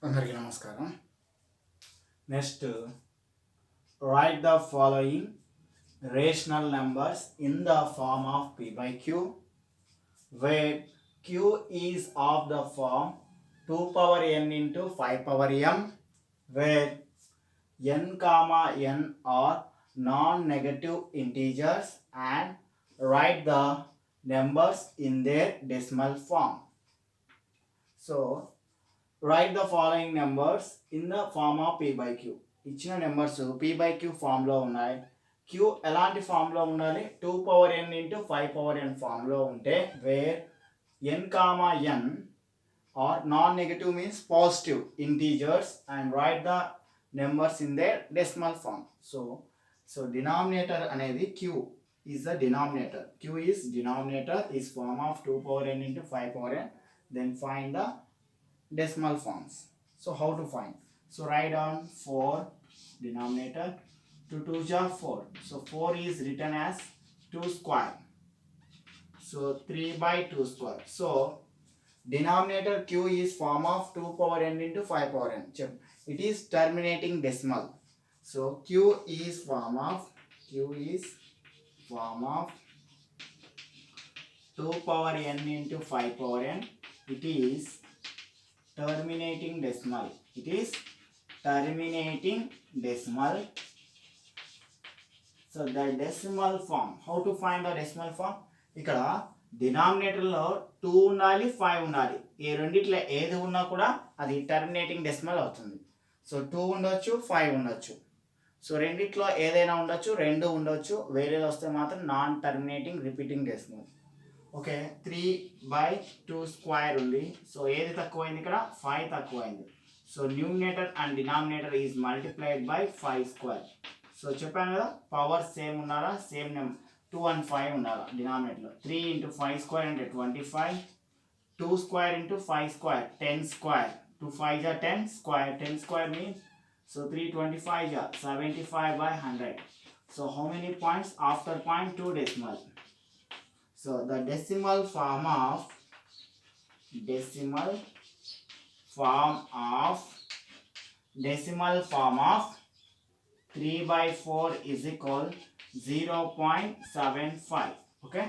అందరికీ నమస్కారం. Next, write the following rational numbers in the form of p by q, where q is of the form 2 power n into 5 power m, where n comma n are non-negative integers, and write the numbers in their decimal form. So write the following numbers in the form of p by q. ఇచ్చిన numbers p by q ఫామ్లో ఉన్నాయి. q ఎలాంటి ఫామ్లో ఉండాలి? 2 power n into 5 power n ఫామ్లో ఉంటే, where n comma n are non negative means positive integers and write the numbers in their decimal form. So denominator అనేది q is the denominator. q is denominator is form of 2 power n into 5 power n. Then find the decimal forms. So how to find? So write down 4 denominator, 2 2s are 4. So 4 is written as 2 square. So 3 by 2 square. So denominator q is form of 2 power n into 5 power n. It is terminating decimal. So q is form of 2 power n into 5 power n. It is terminating decimal. It is terminating decimal. So the decimal form. How to find the decimal form? ఇక్కడ డినామినేటర్లో 2 ఉండాలి, 5 ఉండాలి. ఈ రెండిట్లో ఏది ఉన్నా కూడా అది terminating decimal అవుతుంది. సో 2 ఉండొచ్చు, 5 ఉండొచ్చు. సో రెండిట్లో ఏదైనా ఉండొచ్చు, రెండు ఉండొచ్చు. వేరేది వస్తే మాత్రం non terminating repeating decimal. Okay, 3 by 2 square ఉంది. సో ఏది తక్కువైంది? ఇక్కడ 5 తక్కువైంది. So numerator and denominator is multiplied by 5 square. So చెప్పాను కదా, పవర్ సేమ్ ఉండాలా, సేమ్ 2 and 5 ఉండాలా డినామినేటర్లో. 3 into 5 స్క్వేర్ అంటే 25, 2 square into 5 square 10 square, 2 5 are 10 square, 10 square means so 325 are 75 by 100. So how many points after point? 2 decimal. So the decimal form of 3 by 4 is equal 0.75. Okay,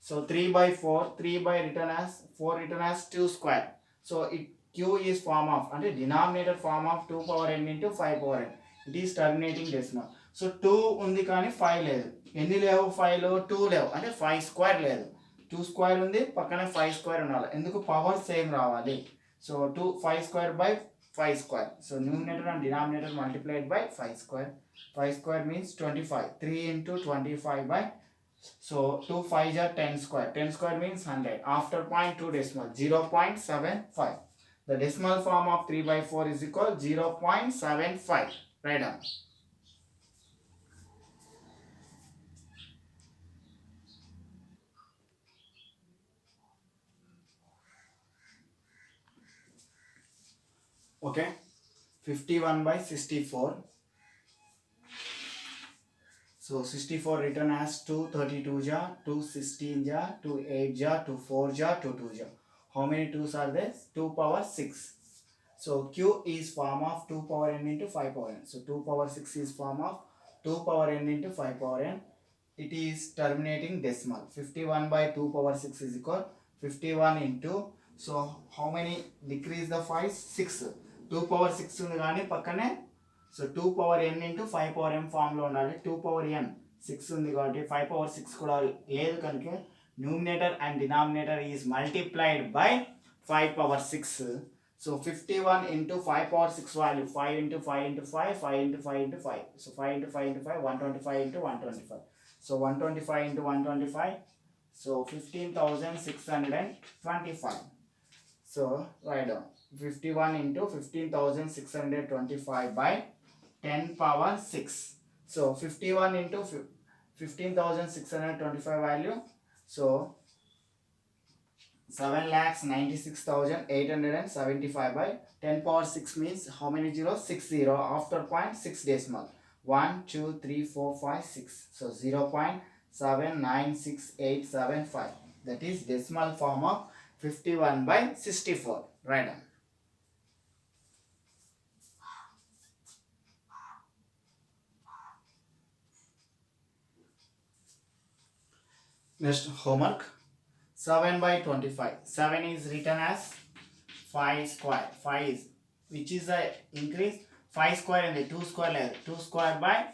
so 3 by 4, 3 by written as 4 written as 2 square. So it q is form of and denominator form of 2 power n into 5 power n. It is terminating decimal. So 2 ఉంది కానీ 5 లేదు. ఎన్ని లేవు? 5 లో 2 లేవు అంటే 5 square లేదు. 2 square ఉంది, పక్కనే 5 స్క్వేర్ ఉండాలి. ఎందుకు? పవర్ సేమ్ రావాలి. So 5 square by 5 square. So numerator and denominator multiplied by 5 square. 5 square means 25. 3 into 25 by, so 2 5s are 10 square. 10 square means 100. After point 2 decimal 0.75. The decimal form of 3 by 4 is equal 0.75. Write down. Okay, 51 by 64. So 64 written as 2 32 ja, 2 16 ja, 2 8 ja, 2 4 ja, 2 2 ja. How many 2s are there? 2 power 6. So q is form of 2 power n into 5 power n. So 2 power 6 is form of 2 power n into 5 power n. It is terminating decimal. 51 by 2 power 6 is equal 51 into, so how many decrease the 5? 6. 2 power 6 ఉంది కానీ పక్కనే, so 2 power n into 5 power m ఫామ్లో ఉండాలి. 2 power n 6 ఉంది కాబట్టి 5 power 6 కూడా లేదు కనుక numerator and denominator is multiplied by 5 power 6. So 51 into 5 power 6 value 5 into 5 into 5, 5 into 5 into 5. So 5 into 5 into 5, 125 into 125. So 125 into 125, so 15,625. So write down 51 into 15,625 by 10 power 6. So 51 into 15,625 value. So 7,96,875 by 10 power 6 means how many zeros? 6 0. After point 6 decimal. 1 2 3 4 5 6. So 0.796875. That is decimal form of 51 by 64. Write down. Next homework. 7 by 25. 7 is written as 5 square. 5 is, which is a increase. 5 square and the 2 square level. 2 square by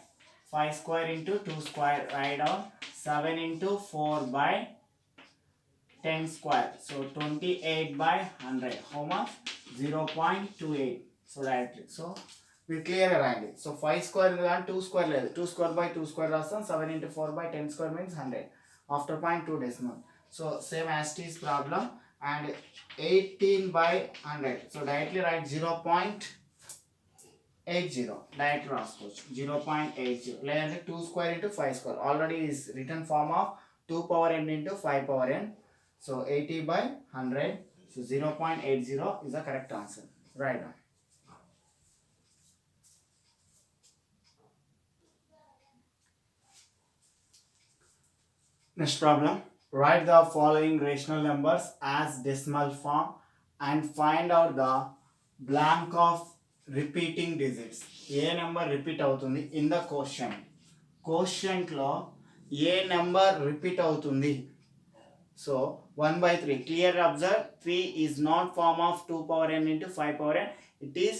5 square into 2 square. Write down 7 into 4 by 10 square. So 28 by 100. How much? 0.28. So directly. So we clear around it. So 5 square and 2 square level. 2 square by 2 square rasam. 7 into 4 by 10 square means 100. After 0.2 decimal. So same as it is problem. And 18 by 100. So directly write 0.80. Directly రాసుకోవచ్చు 0.80 లేదంటే 2 square into 5 square already is written form of 2 power n into 5 power n. So 80 by 100. So 0.80 is the correct answer. Right now. Next problem. Write the following rational numbers as decimal form and find out the blank of repeating digits. A number repeat అవుతుంది in the question. క్వశ్చన్లో ఏ number repeat అవుతుంది. So 1 by 3. Clearly observe 3 is not form of 2 power n into 5 power n. It is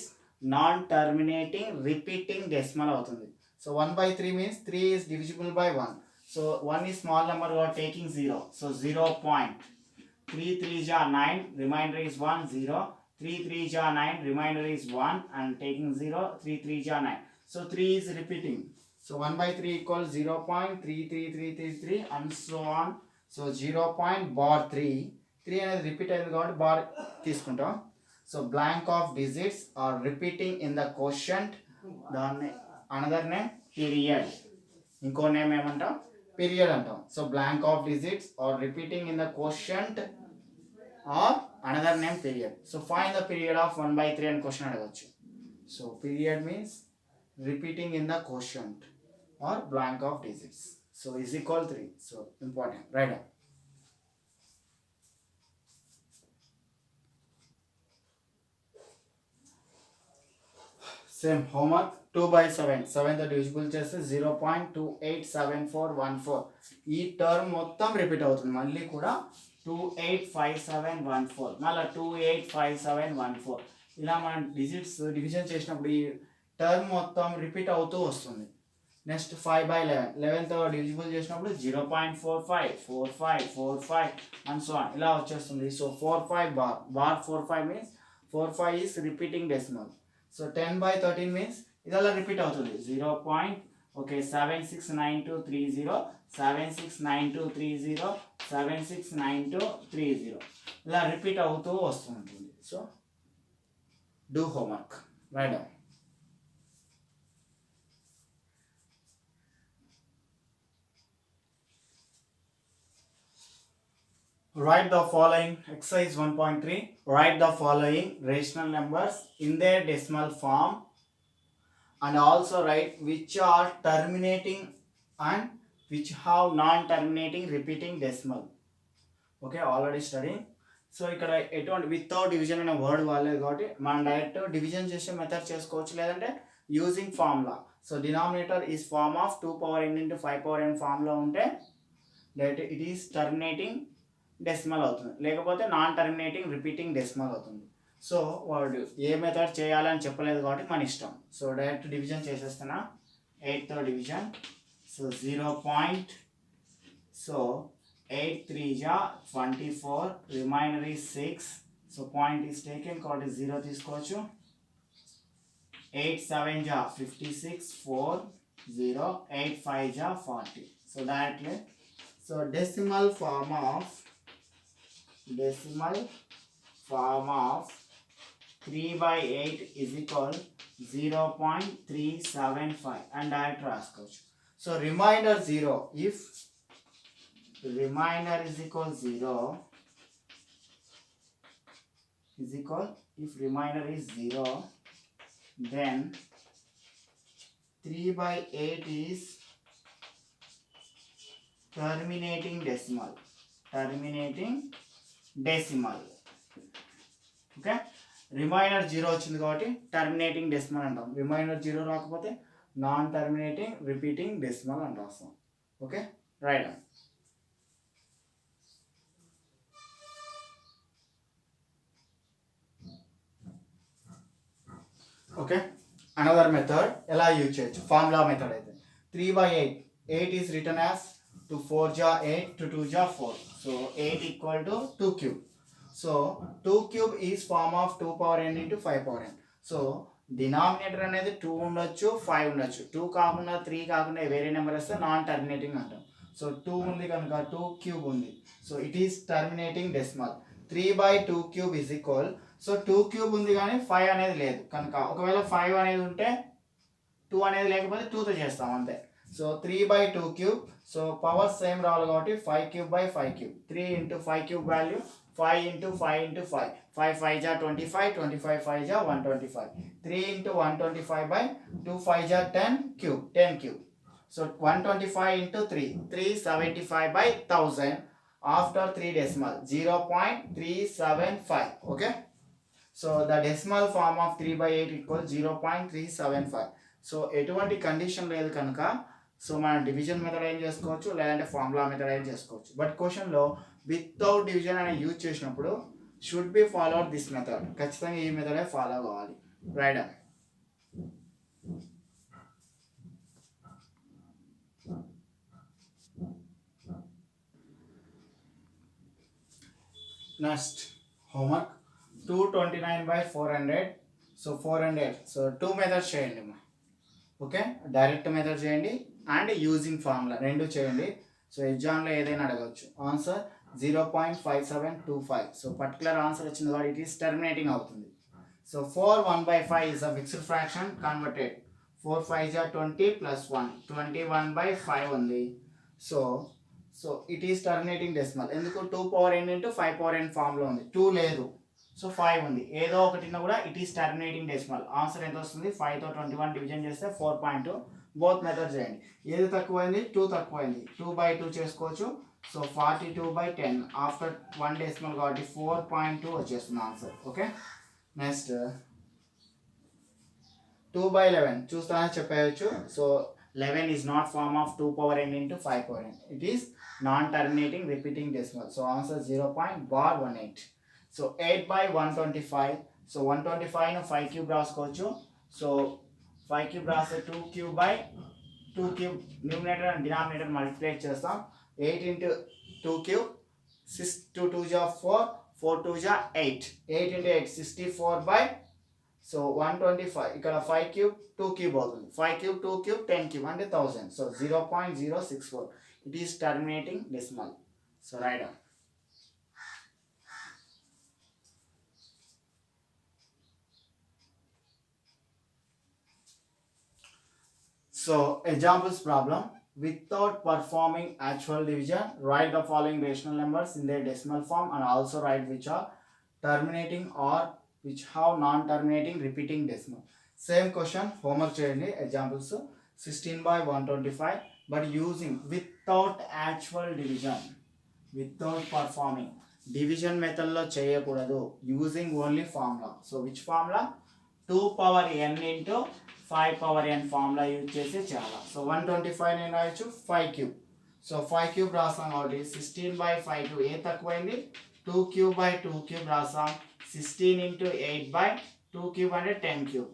non-terminating repeating decimal అవుతుంది. So 1 by 3 means 3 is divisible by 1. So 1 is small number, we are taking 0. So 0.3 3 ja 9, remainder is 1, 0. 3 3 ja 9, remainder is 1 and taking 0. 3 3 ja 9. So 3 is repeating. So 1 by 3 equals 0.33333 and so on. So 0.3 3 అనేది repeat అయింది కాబట్టి bar తీసుకుంటాం. So blank of digits are repeating in the quotient. దాన్ని another name period. ఇంకో name ఏమంటాం? Period అంటాం. So blank of digits are repeating in the quotient are another name period. So find the period of 1 by 3 అని question అడగచ్చు. So period means repeating in the quotient are blank of digits. So is equal 3. So important. Right now. Same homework. 2 by 7. 7 తో divisible చేస్తే 0.287414. ఈ term మొత్తం repeat అవుతుంది. మళ్ళీ కూడా 285714. మళ్ళీ 285714. ఇలా మనం డిజిట్స్ డివిజన్ చేసినప్పుడు ఈ టర్మ్ మొత్తం రిపీట్ అవుతూ వస్తుంది. Next 5 by 11. 11తో డివిజిబుల్ చేసినప్పుడు 0.45 45 45 అండ్ సో ఆన్ ఇలా వచ్చేస్తుంది. So 45 bar 45 means 45 is repeating decimal. So 10 by 13 means ఇది అలా రిపీట్ అవుతుంది. 769230 769230 769230 ఇలా రిపీట్ అవుతూ వస్తుంటుంది. So do homework. Right down. Write the following. Exercise 1.3. Write the following rational numbers in their decimal form and also write which are terminating and which have non-terminating repeating decimal. Okay, already studying. So ఇక్కడ ఎటువంటి without division అనే word వాడలేదు కాబట్టి మనం direct division చేసే method చేసుకోవచ్చు, లేదంటే using formula. So denominator is form of 2 power n into 5 power n ఫార్మ్లో ఉంటే direct it is terminating decimal అవుతుంది, లేకపోతే నాన్ టర్మినేటింగ్ రిపీటింగ్ డెసిమల్ అవుతుంది. సో వాడు ఏ మెథడ్ చేయాలని చెప్పలేదు కాబట్టి మన ఇష్టం. సో డైరెక్ట్ డివిజన్ చేసేస్తున్నా. 8తో division. So 0. So 8 3 ja 24, remainder is 6. So point is taken కాబట్టి 0 తీసుకోవచ్చు. 8 7 ja 56 4 0. 8 5 ja 40. So directly so decimal form of 3 by 8 is equal 0.375 and direct రాసుకోవచ్చు. So remainder 0. if remainder is equal 0 is equal, if remainder is 0 then 3 by 8 is terminating decimal. Okay, remainder 0 వచ్చింది కాబట్టి terminating decimal అంటాం. Reminder 0 రాకపోతే non terminating repeating decimal అని రాస్తాం. Okay, right. Okay, another method ఎలా use చేయొచ్చు, formula method అయితే 3/8, 8 is written as 2 4 ja 8, 2 2 ja 4, so 8 equal to 2 cube. So 2 cube is form of 2 power n into 5 power n. So denominator అనేది 2 ఉండొచ్చు 5 ఉండొచ్చు, 2 కాకుండా 3 కాకుండా వేరే నెంబర్ వస్తే నాన్ టర్మినేటింగ్ అంటాం. సో 2 ఉంది కనుక 2 క్యూబ్ ఉంది, so it is terminating decimal. 3/2 cube is equal, so 2 cube ఉంది కానీ 5 అనేది లేదు కనుక, ఒకవేళ 5 అనేది ఉంటే 2 అనేది లేకపోతే 2తో చేస్తాం అంతే. So 3/2 cube, so power same రావాలి కాబట్టి 5 cube by 5 cube, 3 into 5 cube value 5 into 5 into 5, 5 5 జా 25, 25 5 జా 125, 3 ఇంటూ 125 బై 2 5 జా 10 cube, 10 cube. So 125 into 3, 375 by 1000 after 3 decimal 0.375. Okay, so the decimal form of 3/8 equals 0.375. So ఎటువంటి కండిషన్ లేదు కనుక so మనం division method ఏం చేసుకోవచ్చు, లేదంటే ఫార్ములా మెథడ్ ఏం చేసుకోవచ్చు. బట్ క్వశ్చన్లో వితౌట్ డివిజన్ అనేది యూజ్ చేసినప్పుడు should be follow this method, ఖచ్చితంగా ఈ మెథడే ఫాలో కావాలి. Right, next homework 229/400, so 400, so 2 methods చేయండి మా. ఓకే, డైరెక్ట్ మెథడ్ చేయండి అండ్ యూజింగ్ ఫార్ములా రెండు చేయండి. సో ఎగ్జామ్లో ఏదైనా అడగవచ్చు. ఆన్సర్ 0.5725. సో పర్టికులర్ ఆన్సర్ వచ్చింది కాబట్టి ఇట్ ఈస్ టర్మినేటింగ్ అవుతుంది. So 4 1/5 is a mixed fraction converted. 4 5 are 20 plus 1, 21/5 ఉంది. So it is terminating decimal. ఎందుకు 2 power n into 5 power n ఫామ్లో ఉంది, 2 లేదు, సో 5 ఉంది. ఏదో ఒకటిన్నా కూడా it is terminating decimal. Answer ఎంత వస్తుంది, 5తో 21 డివిజన్ చేస్తే 4.2. బోత్ మెథడ్ చేయండి. ఏది తక్కువైంది, 2 తక్కువైంది, 2/2 చేసుకోవచ్చు. సో 42/10 ఆఫ్టర్ 1 డెసిమల్ కాబట్టి 4.2 వచ్చేస్తుంది ఆన్సర్. ఓకే, నెక్స్ట్ 2/11 చూస్తానని చెప్పేయచ్చు. So 11 is not form of 2 power n into 5 power n. It is non-terminating repeating decimal. So answer 0.18. So 8/125. So 125 ను 5 cube రాసుకోవచ్చు. So 5 cube రాస్తే 2 cube by 2 cube, numerator and denominator multiply చేస్తాం. 8 into 2 cube, 6 2 2 ja 4, 4 2 ja 8, 8 into 8 64 by, so 125 ఇక్కడ 5 cube 2 cube అవుతుంది, 5 cube 2 cube 10 cube అంటే 1000. So 0.064, it is terminating decimal. So right down. So examples problem, without performing actual division write the following rational numbers in their decimal form and also write which are terminating or which have non-terminating repeating decimal. Same question, homework cheyandi. Examples 16/125, but using without actual division, without performing division method lo cheyakudadu, using only formula. So which formula, 2 power n into 5 power n formula use చేసి చాలా. So 125 నేను రాయొచ్చు 5 cube. So 5 cube రాస్తాం కాబట్టి 16/5 ఏ తక్కువైంది, 2 cube by 2 cube రాస్తాం. 16 into 8/2 cube అంటే 10 cube.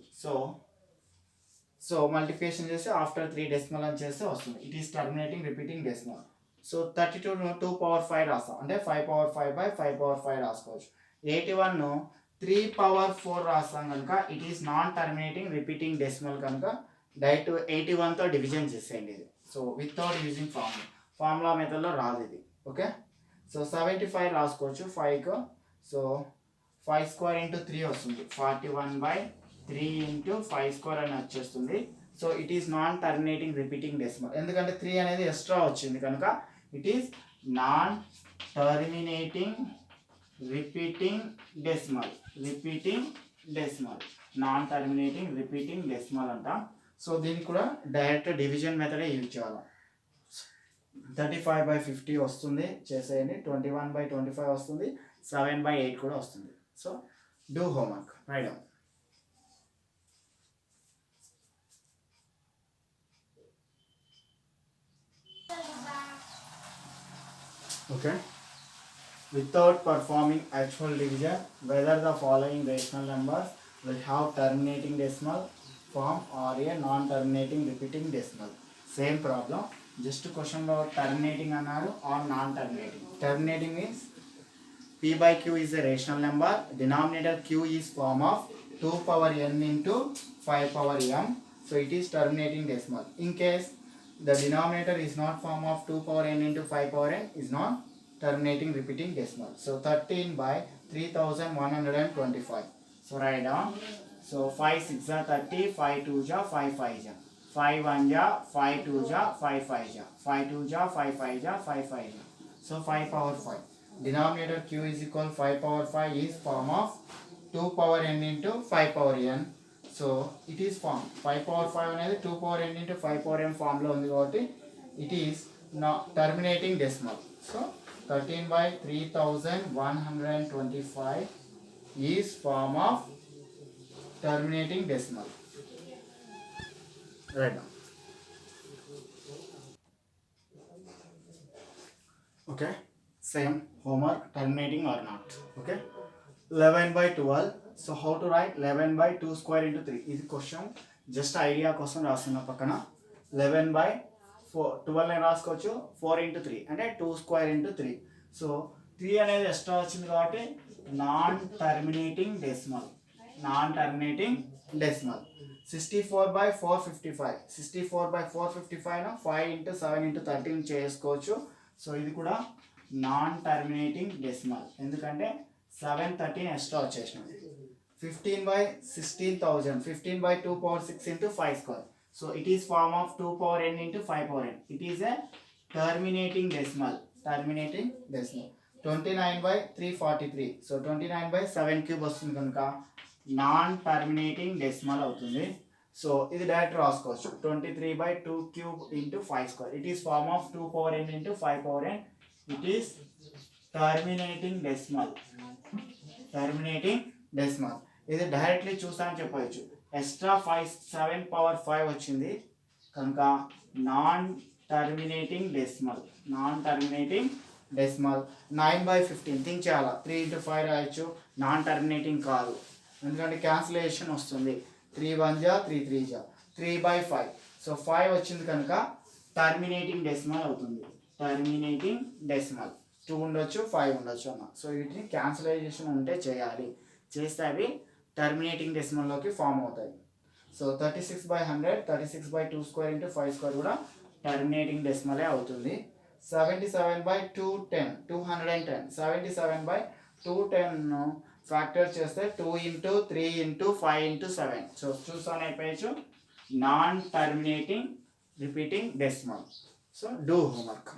So multiplication చేసి ఆఫ్టర్ 3 డెసిమల్ అని చేస్తే వస్తుంది. It is terminating repeating decimal. So 32 2 power 5 రాస్తాం అంటే 5 power 5/5 power 5 రాసుకోవచ్చు. 81 3 power 4 రాస్తాం కనుక it is non terminating repeating decimal కనుక డైరెక్ట్ 81తో డివిజన్ చేసేయండి ఇది. సో వితౌట్ యూజింగ్ ఫార్ములా మెథడ్లో రాదు ఇది. ఓకే, సో 75 రాసుకోవచ్చు 5కు. సో 5 square into 3 వస్తుంది, 41/3 into 5 square అని వచ్చేస్తుంది. So it is non terminating repeating decimal. ఎందుకంటే 3 అనేది ఎక్స్ట్రా వచ్చింది కనుక it is non terminating repeating decimal. Non terminating repeating decimal అంట. సో దీనికి కూడా డైరెక్ట్ డివిజన్ మెథడే యూజ్ చేయాలి. 35/50 వస్తుంది చేసేయండి, 21/25 వస్తుంది, 7/8 కూడా వస్తుంది. So do homework, right down. Okay, without performing actual division whether the following rational numbers will have terminating decimal form or a non-terminating repeating decimal. Same problem. Just question about terminating another or non-terminating. Terminating means P by Q is a rational number. Denominator Q is form of 2 power n into 5 power m. So it is terminating decimal. In case the denominator is not form of 2 power n into 5 power n, is not terminating repeating decimal. So 13 by 3125. So write down. So 5 6 are 30, 5 2 ja, 5 5 ja. 5 1 ja, 5 2 ja, 5 5 ja. 5 2 ja, 5 5 ja, 5 5 ja. So 5 power 5. Denominator Q is equal 5 power 5 is form of 2 power n into 5 power n. So it is form 5 power 5 అనేది 2 power n into 5 power n form లో ఉంది కాబట్టి it is not terminating decimal. So 13 by 3125 is form of terminating decimal. Right now. Okay. Same homework, terminating or not. Okay. 11 by 12. So how to write 11 by 2 square into 3 is question. Just idea కోసం రాస్తున్నా పక్కన 11 by 12 అని రాసుకోవచ్చు 4 into 3 అంటే 2 square into 3. So 3 అనేది extra వచ్చింది కాబట్టి non terminating decimal. 64 by 455. 64 by 455 ను 5 into 7 into 13 చేసుకోవచ్చు. సో ఇది కూడా నాన్ టర్మినేటింగ్ డెసిమల్ ఎందుకంటే 713 extra వచ్చేసినది. 15 by 16,000. 15 by 2 power 6 into 5 square. So it is form of 2 power n into 5 power n. It is a terminating decimal. 29 by 343. So 29 by 7 cube వస్తుంది కనుక non terminating decimal అవుతుంది. So ఇది direct రాసుకోవచ్చు 23 by 2 cube into 5 square. It is form of 2 power n into 5 power n. It is terminating decimal. ఇది directly చూస్తామని చెప్పవచ్చు. Extra 7 power 5 వచ్చింది కనుక non terminating decimal. 9 by 15 think చేయాలా 3 into 5 రాయొచ్చు. నాన్ టర్మినేటింగ్ కాదు ఎందుకంటే క్యాన్సిలేషన్ వస్తుంది. 3 1 జా 3 3 జా 3 by 5. సో 5 వచ్చింది కనుక టర్మినేటింగ్ డెసిమల్ అవుతుంది. టర్మినేటింగ్ డెసిమల్ 2 ఉండొచ్చు 5 ఉండొచ్చు అన్న. సో వీటిని క్యాన్సిలైజేషన్ ఉంటే చేయాలి. చేస్తే అవి టర్మినేటింగ్ డెసిమల్లోకి ఫామ్ అవుతాయి. So 36 by 100. 36 by 2 square into 5 square కూడా టర్మినేటింగ్ డెసిమలే అవుతుంది. 77 by 210. 210. 77 by 210 ఫ్యాక్టర్ చేస్తే 2 into 3 into 5 into 7. సో చూసాను అయిపోయచ్చు non terminating repeating decimal. So do homework.